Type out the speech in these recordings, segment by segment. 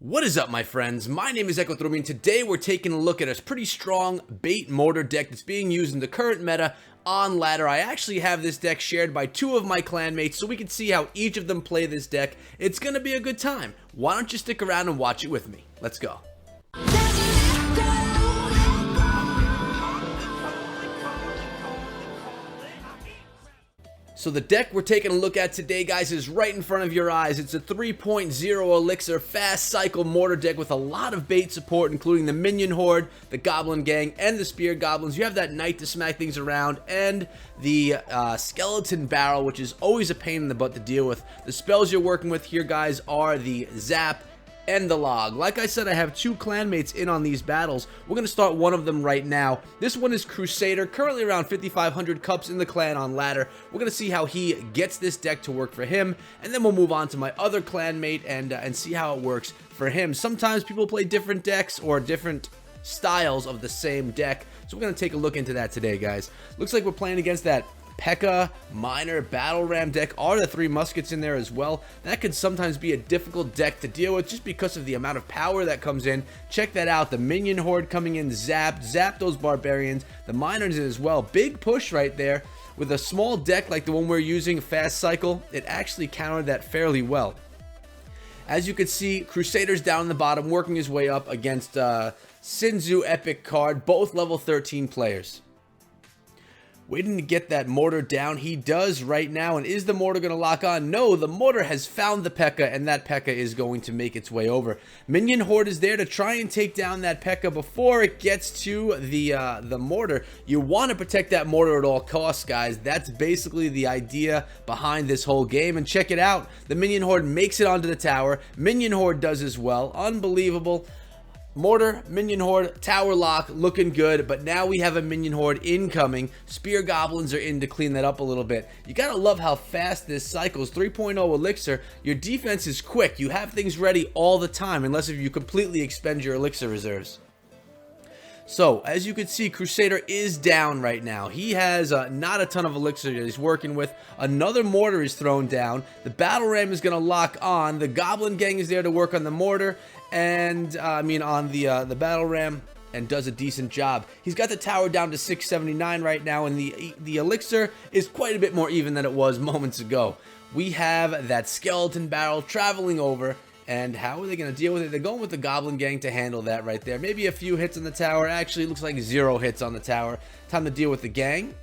What is up, my friends? My name is Echo and today we're taking a look at a pretty strong bait mortar deck that's being used in the current meta on ladder. I actually have this deck shared by two of my clanmates so we can see how each of them play this deck. It's gonna be a good time. Why don't you stick around and watch it with me? Let's go. So the deck we're taking a look at today, guys, is right in front of your eyes. It's a 3.0 elixir fast cycle mortar deck with a lot of bait support, including the minion horde, the goblin gang, and the spear goblins. You have that knight to smack things around, and the skeleton barrel, which is always a pain in the butt to deal with. The spells you're working with here, guys, are the zap and the log. Like I said, I have two clanmates in on these battles. We're going to start one of them right now. This one is Crusader, currently around 5,500 cups in the clan on ladder. We're going to see how he gets this deck to work for him, and then we'll move on to my other clanmate and see how it works for him. Sometimes people play different decks or different styles of the same deck, so we're going to take a look into that today, guys. Looks like we're playing against that P.E.K.K.A, Miner, Battle Ram deck. Are the three muskets in there as well? That could sometimes be a difficult deck to deal with just because of the amount of power that comes in. Check that out. The minion horde coming in, zap those barbarians. The miners in as well. Big push right there. With a small deck like the one we're using, fast cycle, it actually countered that fairly well. As you can see, Crusader's down in the bottom, working his way up against Sinzu Epic card, both level 13 players. Waiting to get that mortar down. He does right now. And is the mortar going to lock on? No, the mortar has found the P.E.K.K.A, and that P.E.K.K.A is going to make its way over. Minion horde is there to try and take down that P.E.K.K.A before it gets to the mortar. You want to protect that mortar at all costs, guys. That's basically the idea behind this whole game. And check it out. The minion horde makes it onto the tower. Minion horde does as well. Unbelievable. Mortar, minion horde, tower lock, looking good, but now we have a minion horde incoming. Spear goblins are in to clean that up a little bit. You gotta love how fast this cycles. 3.0 elixir, your defense is quick. You have things ready all the time, unless if you completely expend your elixir reserves. So, as you can see, Crusader is down right now. He has not a ton of elixir that he's working with. Another mortar is thrown down. The battle ram is going to lock on. The goblin gang is there to work on the mortar and, on the battle ram, and does a decent job. He's got the tower down to 679 right now, and the elixir is quite a bit more even than it was moments ago. We have that skeleton barrel traveling over. And how are they going to deal with it? They're going with the Goblin Gang to handle that right there. Maybe a few hits on the tower. Actually, it looks like 0 hits on the tower. Time to deal with the gang.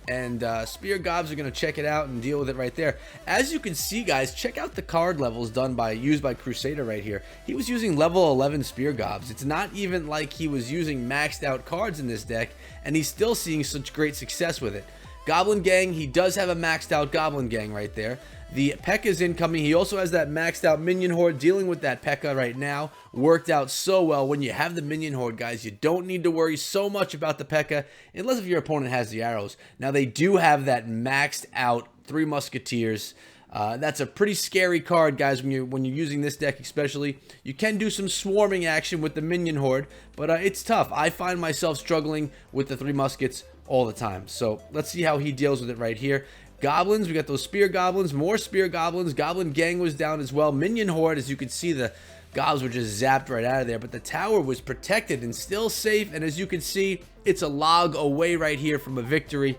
And Spear Gobs are going to check it out and deal with it right there. As you can see, guys, check out the card levels used by Crusader right here. He was using level 11 Spear Gobs. It's not even like he was using maxed out cards in this deck, and he's still seeing such great success with it. Goblin Gang, he does have a maxed out Goblin Gang right there. The P.E.K.K.A is incoming. He also has that maxed out minion horde dealing with that P.E.K.K.A right now. Worked out so well. When you have the minion horde, guys, you don't need to worry so much about the P.E.K.K.A unless if your opponent has the arrows. Now, they do have that maxed out 3 musketeers. That's a pretty scary card, guys, when you're using this deck especially. You can do some swarming action with the minion horde, but it's tough. I find myself struggling with the 3 muskets all the time. So let's see how he deals with it right here. Goblins, we got those spear goblins, more spear goblins. Goblin gang was down as well. Minion horde, as you can see, the gobs were just zapped right out of there, but the tower was protected and still safe. And as you can see, it's a log away right here from a victory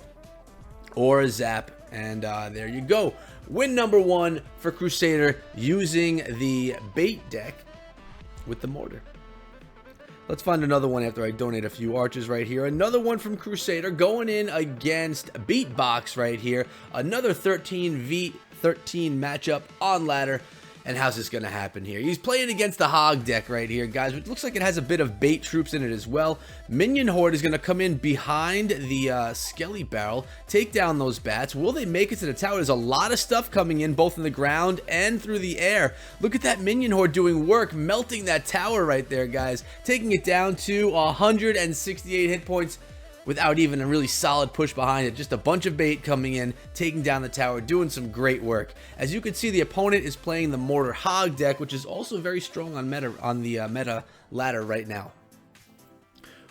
or a zap. And there you go. Win number 1 for Crusader using the bait deck with the mortar. Let's find another one after I donate a few archers right here. Another one from Crusader going in against Beatbox right here. Another 13v13 matchup on ladder. And how's this going to happen here? He's playing against the Hog deck right here, guys. It looks like it has a bit of bait troops in it as well. Minion Horde is going to come in behind the Skelly Barrel, take down those bats. Will they make it to the tower? There's a lot of stuff coming in, both in the ground and through the air. Look at that Minion Horde doing work, melting that tower right there, guys. Taking it down to 168 hit points. Without even a really solid push behind it. Just a bunch of bait coming in, taking down the tower, doing some great work. As you can see, the opponent is playing the Mortar Hog deck, which is also very strong on the meta ladder right now.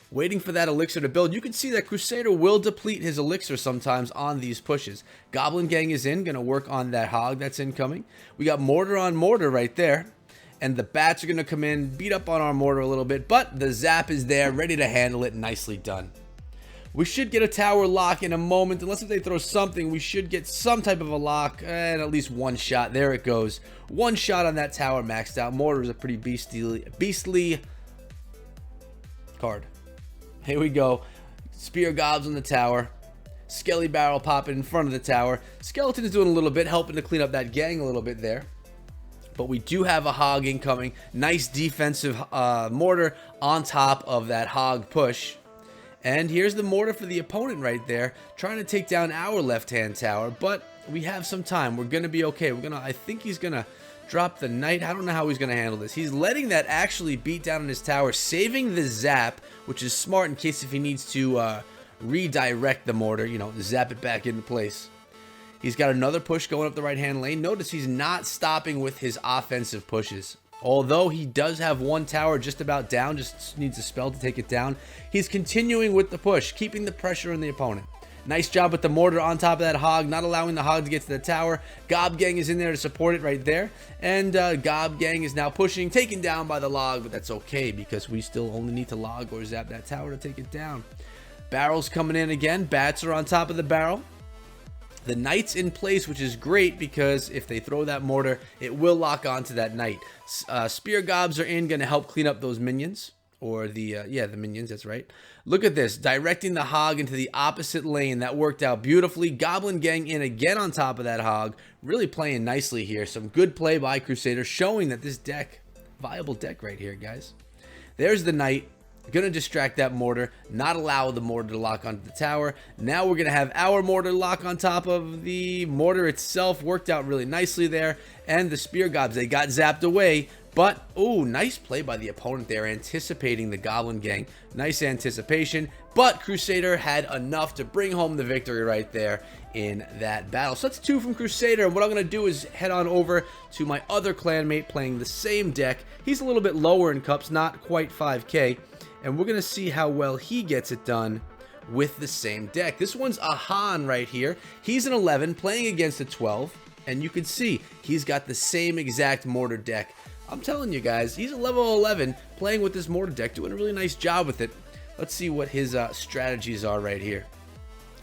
Waiting for that elixir to build. You can see that Crusader will deplete his elixir sometimes on these pushes. Goblin Gang is in, going to work on that Hog that's incoming. We got Mortar on Mortar right there. and the bats are going to come in, beat up on our mortar a little bit, but the zap is there, ready to handle it. Nicely done. We should get a tower lock in a moment. Unless if they throw something, we should get some type of a lock and at least one shot. There it goes. One shot on that tower maxed out. Mortar is a pretty beastly card. Here we go. Spear gobs on the tower. Skelly barrel popping in front of the tower. Skeleton is doing a little bit, helping to clean up that gang a little bit there. But we do have a hog incoming. Nice defensive mortar on top of that hog push. And here's the mortar for the opponent right there, trying to take down our left-hand tower, but we have some time. We're going to be okay. I think he's going to drop the knight. I don't know how he's going to handle this. He's letting that actually beat down on his tower, saving the zap, which is smart in case if he needs to redirect the mortar, you know, zap it back into place. He's got another push going up the right-hand lane. Notice he's not stopping with his offensive pushes. Although he does have one tower just about down, just needs a spell to take it down. He's continuing with the push, keeping the pressure on the opponent. Nice job with the mortar on top of that hog, not allowing the hog to get to the tower. Gob Gang is in there to support it right there. And Gob Gang is now pushing, taken down by the log, but that's okay because we still only need to log or zap that tower to take it down. Barrels coming in again. Bats are on top of the barrel. The knight's in place, which is great because if they throw that mortar, it will lock onto that knight. Spear gobs are in, going to help clean up those minions. Or the minions, that's right. Look at this, directing the hog into the opposite lane. That worked out beautifully. Goblin Gang in again on top of that hog. Really playing nicely here. Some good play by Crusader, showing that this deck, viable deck right here, guys. There's the knight. Gonna distract that mortar, not allow the mortar to lock onto the tower. Now we're gonna have our mortar lock on top of the mortar itself. Worked out really nicely there. And the spear gobs, they got zapped away. But, oh, nice play by the opponent there, anticipating the Goblin Gang. Nice anticipation. But Crusader had enough to bring home the victory right there in that battle. So that's 2 from Crusader. And what I'm going to do is head on over to my other clanmate playing the same deck. He's a little bit lower in cups, not quite 5K. And we're going to see how well he gets it done with the same deck. This one's a Han right here. He's an 11 playing against a 12. And you can see he's got the same exact mortar deck. I'm telling you guys, he's a level 11 playing with this mortar deck, doing a really nice job with it. Let's see what his strategies are right here.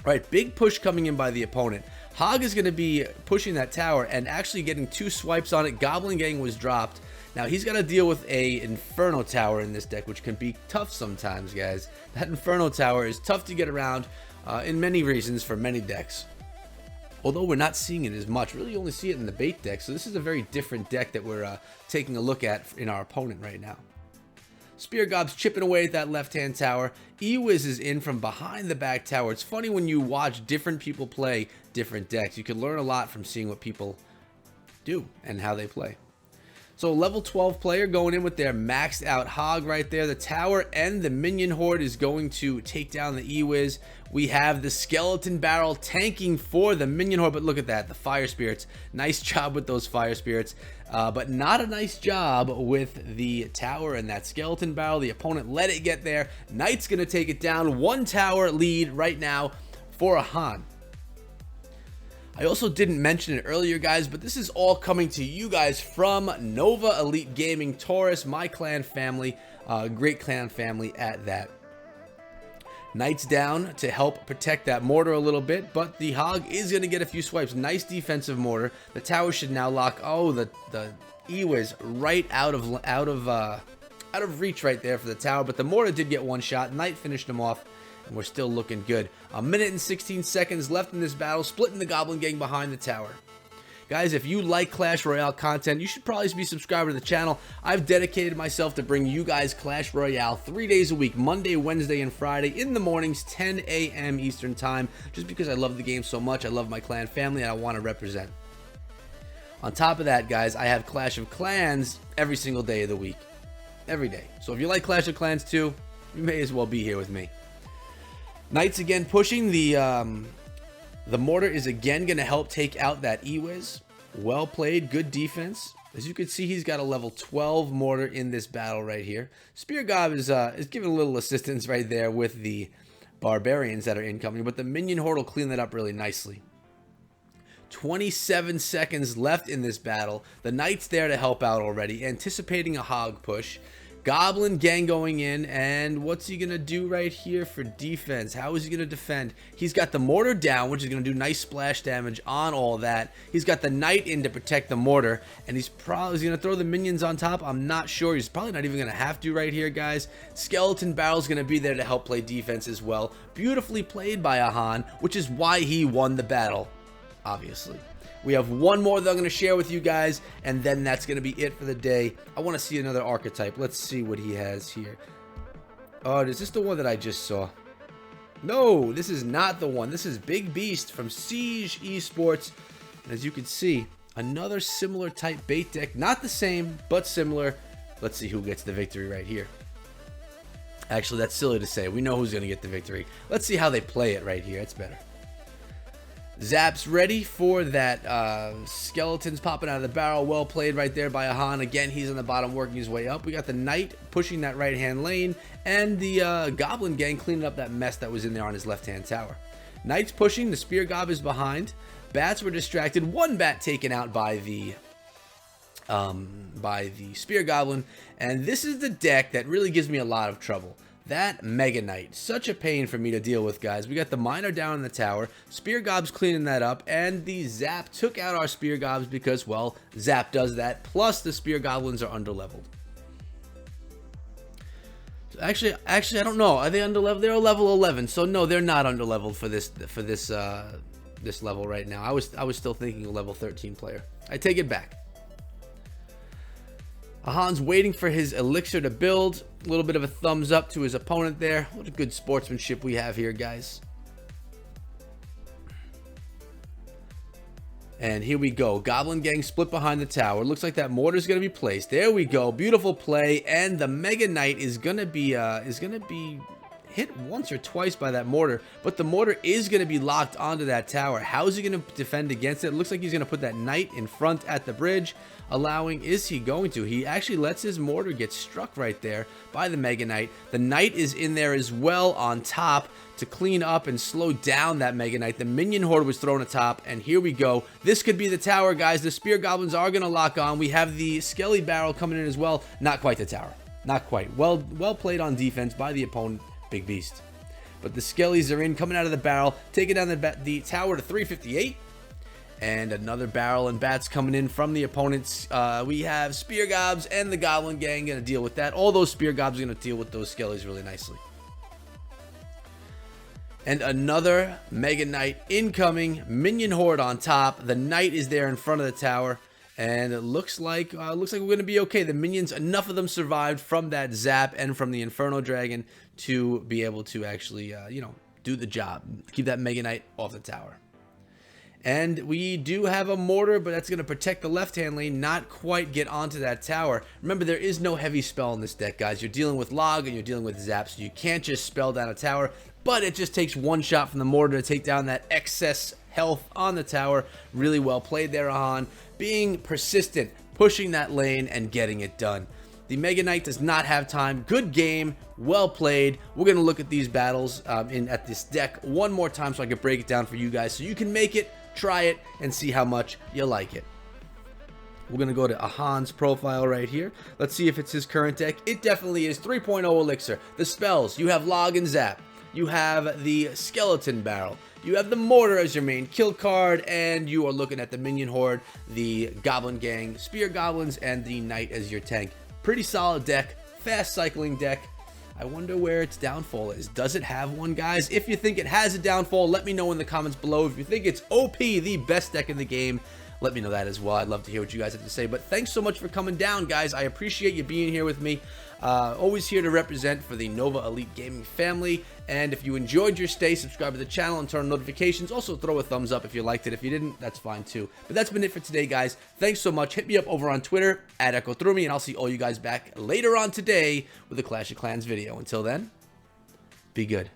All right, big push coming in by the opponent. Hog is going to be pushing that tower and actually getting 2 swipes on it. Goblin Gang was dropped. Now he's got to deal with a Inferno Tower in this deck, which can be tough sometimes, guys. That Inferno Tower is tough to get around in many reasons for many decks. Although we're not seeing it as much, really only see it in the bait deck. So this is a very different deck that we're taking a look at in our opponent right now. Spear Gob's chipping away at that left-hand tower. Ewiz is in from behind the back tower. It's funny when you watch different people play different decks. You can learn a lot from seeing what people do and how they play. So level 12 player going in with their maxed out hog right there. The tower and the minion horde is going to take down the Ewiz. We have the skeleton barrel tanking for the minion horde, but look at that, the fire spirits. Nice job with those fire spirits, but not a nice job with the tower and that skeleton barrel. The opponent let it get there. Knight's gonna take it down. 1 tower lead right now for a Han. I also didn't mention it earlier, guys, but this is all coming to you guys from Nova Elite Gaming Taurus, my clan family, great clan family at that. Knight's down to help protect that mortar a little bit, but the hog is going to get a few swipes. Nice defensive mortar. The tower should now lock. Oh, the Ewiz right out of reach right there for the tower, but the mortar did get 1 shot. Knight finished him off. And we're still looking good. 1 minute and 16 seconds left in this battle, splitting the Goblin Gang behind the tower. Guys, if you like Clash Royale content, you should probably be subscribed to the channel. I've dedicated myself to bring you guys Clash Royale 3 days a week, Monday, Wednesday, and Friday in the mornings, 10 a.m. Eastern Time, just because I love the game so much. I love my clan family, and I want to represent. On top of that, guys, I have Clash of Clans every single day of the week. Every day. So if you like Clash of Clans too, you may as well be here with me. Knight's again pushing. The mortar is again going to help take out that Ewiz. Well played, good defense. As you can see, he's got a level 12 mortar in this battle right here. Spear Gob is giving a little assistance right there with the barbarians that are incoming, but the minion horde will clean that up really nicely. 27 seconds left in this battle. The Knight's there to help out already, anticipating a hog push. Goblin gang going in, and what's he gonna do right here for defense? How is he gonna defend? He's got the mortar down, which is gonna do nice splash damage on all that. He's got the Knight in to protect the mortar, and he's probably gonna throw the minions on top. I'm not sure. He's probably not even gonna have to right here, guys. Skeleton Barrel's gonna be there to help play defense as well. Beautifully played by Ahan, which is why he won the battle, obviously. We have one more that I'm going to share with you guys, and then that's going to be it for the day. I want to see another archetype. Let's see what he has here. Oh, is this the one that I just saw? No, this is not the one. This is Big Beast from Siege Esports. And as you can see, another similar type bait deck. Not the same, but similar. Let's see who gets the victory right here. Actually, that's silly to say. We know who's going to get the victory. Let's see how they play it right here. It's better. Zap's ready for that. Skeletons popping out of the barrel. Well played right there by Ahan. Again, he's on the bottom working his way up. We got the Knight pushing that right-hand lane, and the Goblin gang cleaning up that mess that was in there on his left-hand tower. Knight's pushing. The Spear Gob is behind. Bats were distracted. One bat taken out by the Spear Goblin. And this is the deck that really gives me a lot of trouble. That Mega Knight, such a pain for me to deal with, guys. We got the Miner down in the tower, Spear Gob's cleaning that up, and the Zap took out our Spear Gobs because, well, Zap does that, plus the Spear Goblins are underleveled. Actually, I don't know. Are they underleveled? They're a level 11, so no, they're not underleveled for this level right now. I was still thinking a level 13 player. I take it back. Ahan's waiting for his elixir to build. A little bit of a thumbs up to his opponent there. What a good sportsmanship we have here, guys. And here we go. Goblin gang split behind the tower. Looks like that mortar's going to be placed. There we go. Beautiful play. And the Mega Knight is going to be hit once or twice by that mortar, but the mortar is going to be locked onto that tower. How is he going to defend against it? Looks like he's going to put that Knight in front at the bridge, allowing, is he going to? He actually lets his mortar get struck right there by the Mega Knight. The Knight is in there as well on top to clean up and slow down that Mega Knight. The minion horde was thrown atop, and here we go. This could be the tower, guys. The Spear Goblins are going to lock on. We have the Skelly Barrel coming in as well. Not quite the tower. Not quite. Well played on defense by the opponent. Big Beast. But the Skellies are in, coming out of the barrel, taking down the tower to 358. And another barrel and bats coming in from the opponents. We have Spear Gobs and the Goblin gang going to deal with that. All those Spear Gobs are going to deal with those Skellies really nicely. And another Mega Knight incoming. Minion horde on top. The Knight is there in front of the tower. And it looks like we're going to be okay. The minions, enough of them survived from that Zap and from the Inferno Dragon to be able to actually, do the job. Keep that Mega Knight off the tower. And we do have a mortar, but that's going to protect the left-hand lane, not quite get onto that tower. Remember, there is no heavy spell in this deck, guys. You're dealing with Log and you're dealing with Zap, so you can't just spell down a tower. But it just takes one shot from the mortar to take down that excess health on the tower. Really well played there, Ahan. Being persistent, pushing that lane, and getting it done. The Mega Knight does not have time. Good game. Well played. We're going to look at these battles at this deck one more time so I can break it down for you guys so you can make it, try it, and see how much you like it. We're going to go to Ahan's profile right here. Let's see if it's his current deck. It definitely is. 3.0 Elixir. The spells. You have Log and Zap. You have the Skeleton Barrel. You have the Mortar as your main kill card, and you are looking at the Minion Horde, the Goblin Gang, Spear Goblins, and the Knight as your tank. Pretty solid deck, fast cycling deck. I wonder where its downfall is. Does it have one, guys? If you think it has a downfall, let me know in the comments below. If you think it's OP, the best deck in the game, let me know that as well. I'd love to hear what you guys have to say. But thanks so much for coming down, guys. I appreciate you being here with me. Always here to represent for the Nova Elite Gaming family. And if you enjoyed your stay, subscribe to the channel and turn on notifications. Also, throw a thumbs up if you liked it. If you didn't, that's fine too. But that's been it for today, guys. Thanks so much. Hit me up over on Twitter @EchoThroughMe, and I'll see all you guys back later on today with a Clash of Clans video. Until then, be good.